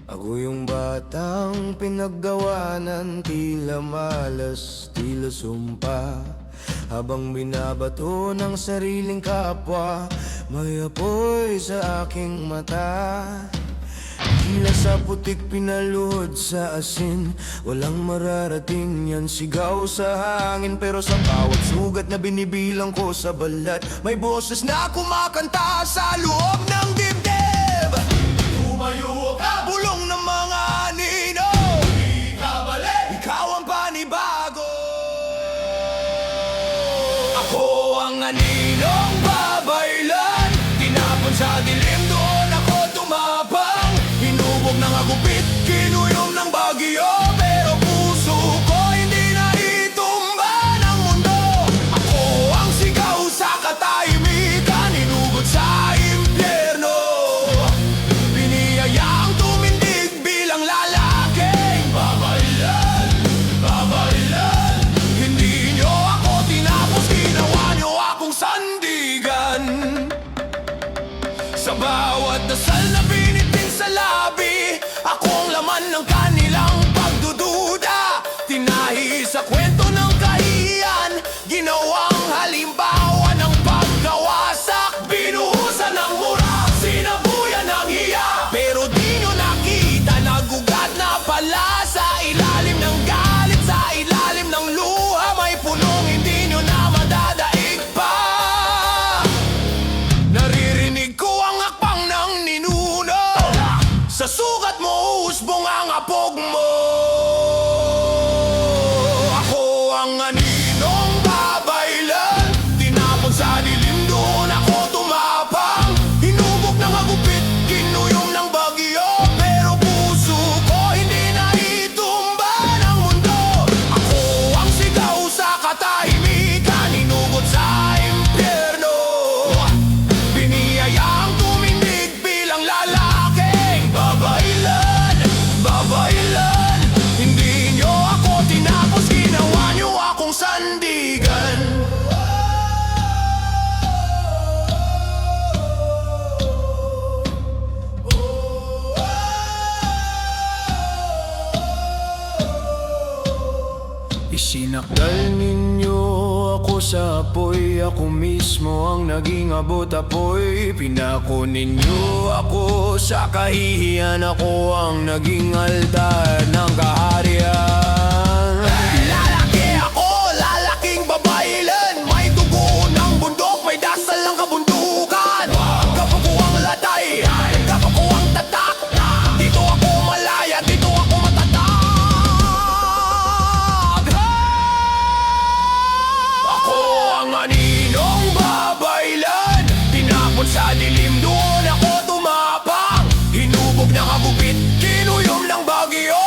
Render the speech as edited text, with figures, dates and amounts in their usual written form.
Ako yung batang pinaggawanan, tila malas, tila sumpa. Habang binabato ng sariling kapwa, may apoy sa aking mata. Tila sa putik pinaluhod sa asin, walang mararating yan, sigaw sa hangin. Pero sa bawat sugat na binibilang ko sa balat, may boses na kumakanta sa loob ng dibdib. Tumayo ka, bulong ng mga anino, di ka balik, ikaw ang panibago. Ako ang aninong babaylan, tinapon sa dilim, doon ako tumapang. Hinubog ng agupit, kinuyom ng bagyo, pero puso ko hindi na itumba ng mundo. Ako ang sigaw sa katahimikan, hinugod sa impyerno. Biniyayaang tumindig bilang lalaking babaylan, babaylan. Hindi nyo ako tinapos, ginawa nyo akong sandigan. Sa bawat dasal na binitin sa labi, akong laman ng kanilang pagdududa. Tinahi sa kwento ng kahiyan, ginawang halimbawa ng pagkawasak. Binuhusan ng mura, sinabuyan ng hiya, pero di nyo nakita, nagugat na pala. Sa ilalim ng galit, sa ilalim ng luha, may punong hindi nyo na madadaig pa. Naririnig ko ang akpang ng ninuno, sa sugat mo usbong ang apog mo. Ako ang aninong babaylan, tinapon sa dilim, doon ako tumapang. Hinubog ng agupit, kinuyom ng bagyo, pero puso ko hindi na itumba ng mundo. Ako ang sigaw sa katahimikan, hinugod sa impyerno. Biniyayaang tumindig bilang lalaking babaylan, babaylan. Hindi nyo ako tinapos, ginawa nyo akong sandigan. Isinakdal ninyo ako sa apoy, ako mismo ang naging abot apoy. Pinako ninyo ako sa kahihiyan, ako ang naging altar ng kaharian. Lalaki ako, lalaking babaylan, may dugo ng bundok, may dasal ng kabundukan. Kapag ko ang latay, kapag ko ang tatak, dito ako malaya, dito ako matatag. Ako ang aninong babaylan, tinapon sa dilim, doon ako tumapang. Hinubog ng agupit, kinuyom ng bagyo,